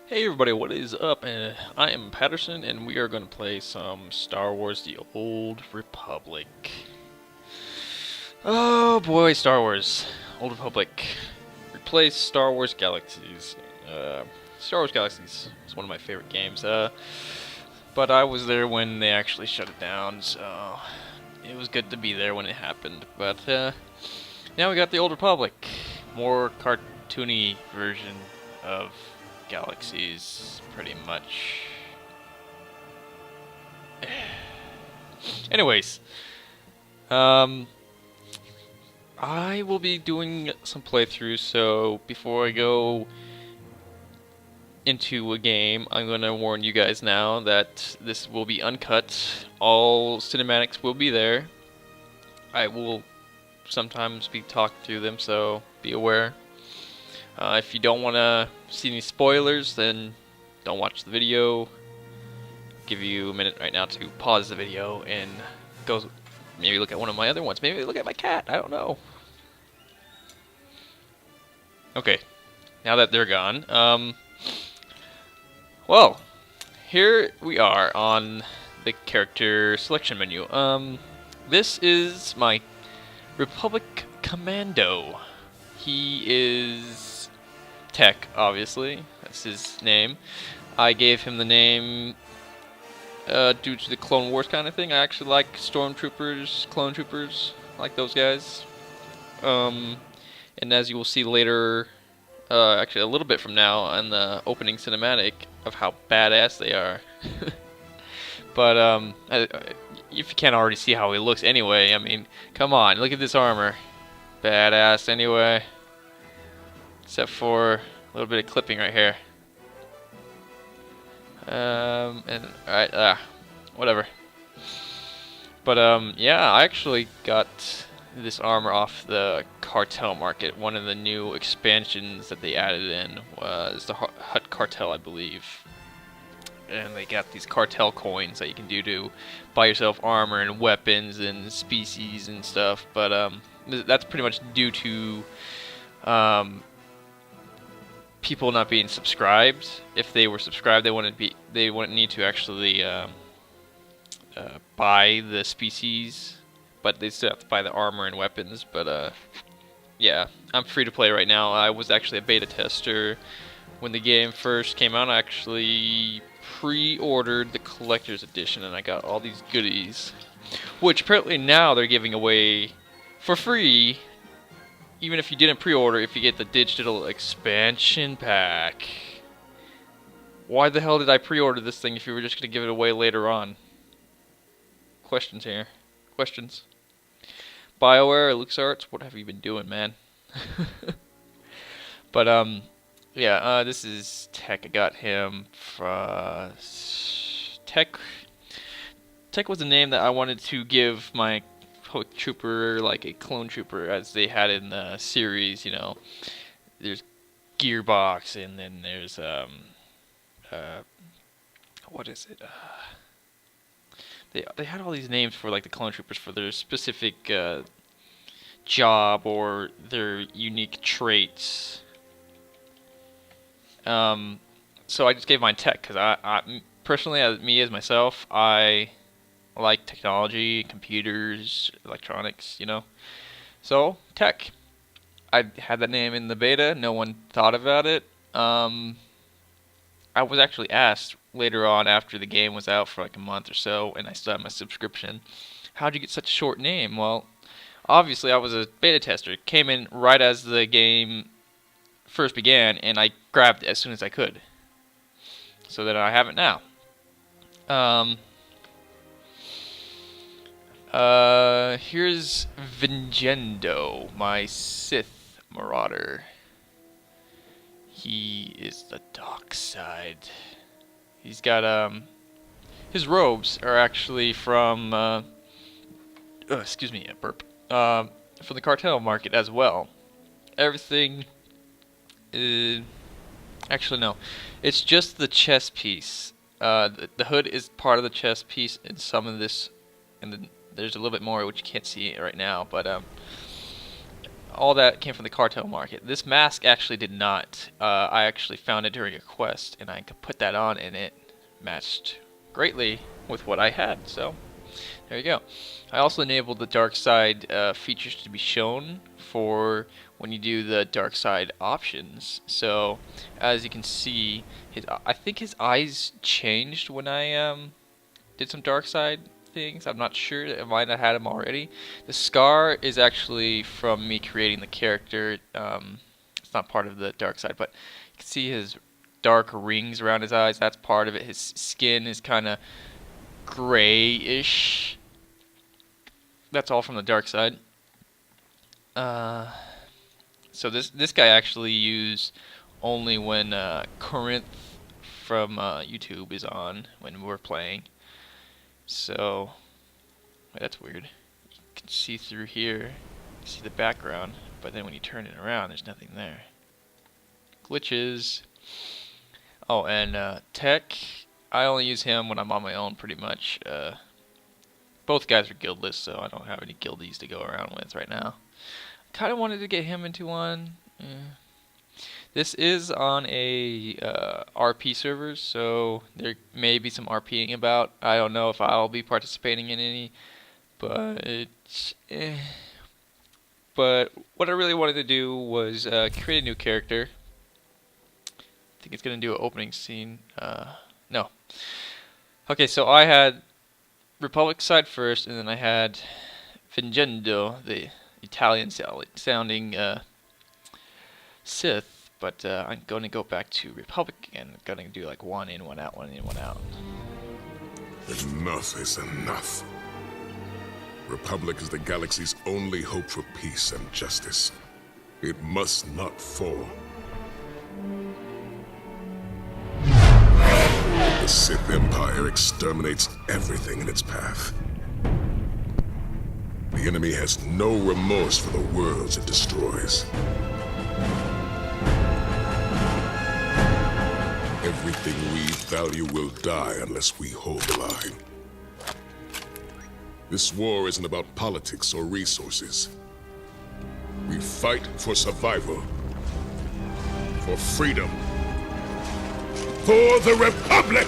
Hey everybody, what is up? I am Paderson, and we are going to play some Star Wars: The Old Republic. Oh boy, Star Wars: Old Republic. Replace Star Wars Galaxies. Star Wars Galaxies is one of my favorite games. But I was there when they actually shut it down, so it was good to be there when it happened. But now we got the Old Republic, more cartoony version of Galaxies, pretty much. Anyways, I will be doing some playthroughs, so before I go into a game, I'm going to warn you guys now that this will be uncut. All cinematics will be there. I will sometimes be talking through them, so be aware. If you don't want to see any spoilers, then don't watch the video. I'll give you a minute right now to pause the video and go maybe look at one of my other ones. Maybe look at my cat. I don't know. Okay, now that they're gone, well, here we are on the character selection menu. This is my Republic Commando. He is Tech, obviously. That's his name. I gave him the name due to the Clone Wars kind of thing. I actually like Stormtroopers, Clone Troopers, I like those guys. And as you will see later, actually a little bit from now, on the opening cinematic of how badass they are. But if you can't already see how he looks anyway, I mean, come on, look at this armor. Badass anyway. Except for a little bit of clipping right here. Alright, whatever. But yeah, I actually got this armor off the cartel market. One of the new expansions that they added in was the Hut Cartel, I believe. And they got these cartel coins that you can do to buy yourself armor and weapons and species and stuff. But that's pretty much due to people not being subscribed. If they were subscribed, they wouldn't need to actually buy the species, but they still have to buy the armor and weapons. But yeah, I'm free to play right now. I was actually a beta tester when the game first came out. I actually pre-ordered the collector's edition, and I got all these goodies, which apparently now they're giving away for free. Even if you didn't pre-order, if you get the digital expansion pack. Why the hell did I pre-order this thing if you were just going to give it away later on? Questions here. Questions. BioWare, LucasArts, what have you been doing, man? But, yeah, this is Tech. I got him from... Tech was a name that I wanted to give my trooper, like a clone trooper, as they had in the series. You know, there's Gearbox, and then there's what is it? They had all these names for like the clone troopers for their specific job or their unique traits. So I just gave mine Tech because I personally, as myself, I like technology, computers, electronics, you know. So, Tech. I had that name in the beta. No one thought about it. I was actually asked later on after the game was out for like a month or so, and I still had my subscription, how'd you get such a short name? Well, obviously I was a beta tester. It came in right as the game first began, and I grabbed it as soon as I could. So that I have it now. Here's Vingendo, my Sith Marauder. He is the dark side. He's got, his robes are actually from, excuse me, a burp. From the cartel market as well. Everything is, actually no, it's just the chest piece. The hood is part of the chest piece, and some of this, and then there's a little bit more which you can't see right now, but all that came from the cartel market. This mask actually did not. I actually found it during a quest, and I could put that on, and it matched greatly with what I had. So there you go. I also enabled the dark side features to be shown for when you do the dark side options. So as you can see, I think his eyes changed when I did some dark side things. I'm not sure. I might have had him already. The scar is actually from me creating the character. It's not part of the dark side, but you can see his dark rings around his eyes. That's part of it. His skin is kind of grayish. That's all from the dark side. So this guy actually used only when Corinth from YouTube is on when we're playing. So that's weird. You can see through here, you see the background, but then when you turn it around, there's nothing there. Glitches. Oh, and Tech, I only use him when I'm on my own, pretty much. Both guys are guildless, so I don't have any guildies to go around with right now. Kind of wanted to get him into one. This is on a RP server, so there may be some RPing about. I don't know if I'll be participating in any, but but what I really wanted to do was create a new character. I think it's gonna do an opening scene. No. Okay, so I had Republic side first, and then I had Fingendo, the Italian sounding Sith. But I'm going to go back to Republic again. I'm going to do like one in, one out, one in, one out. Enough is enough. Republic is the galaxy's only hope for peace and justice. It must not fall. The Sith Empire exterminates everything in its path. The enemy has no remorse for the worlds it destroys. Everything we value will die unless we hold the line. This war isn't about politics or resources. We fight for survival, for freedom, for the Republic!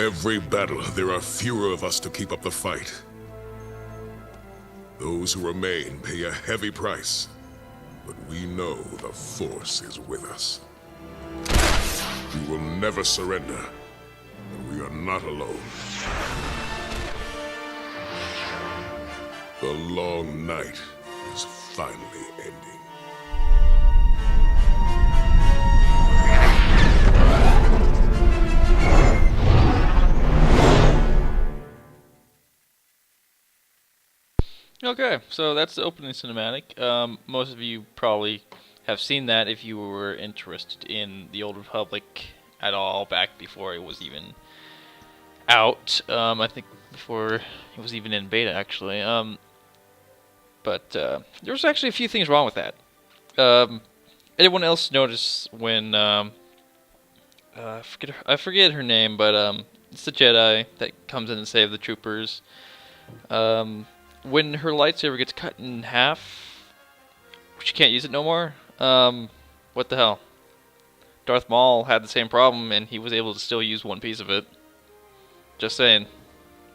every battle, there are fewer of us to keep up the fight. Those who remain pay a heavy price, but we know the Force is with us. We will never surrender, and we are not alone. The long night is finally ending. Okay, so that's the opening cinematic. Most of you probably have seen that if you were interested in the Old Republic at all back before it was even out. I think before it was even in beta, actually. But there was actually a few things wrong with that. Anyone else notice when I forget her name, but it's the Jedi that comes in and saves the troopers. When her lightsaber gets cut in half, she can't use it no more. What the hell? Darth Maul had the same problem, and he was able to still use one piece of it. Just saying.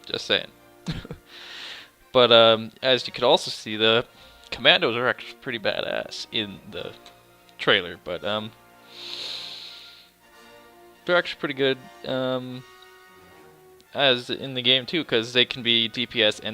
Just saying. But as you could also see, the commandos are actually pretty badass in the trailer. But they're actually pretty good as in the game too, because they can be DPS and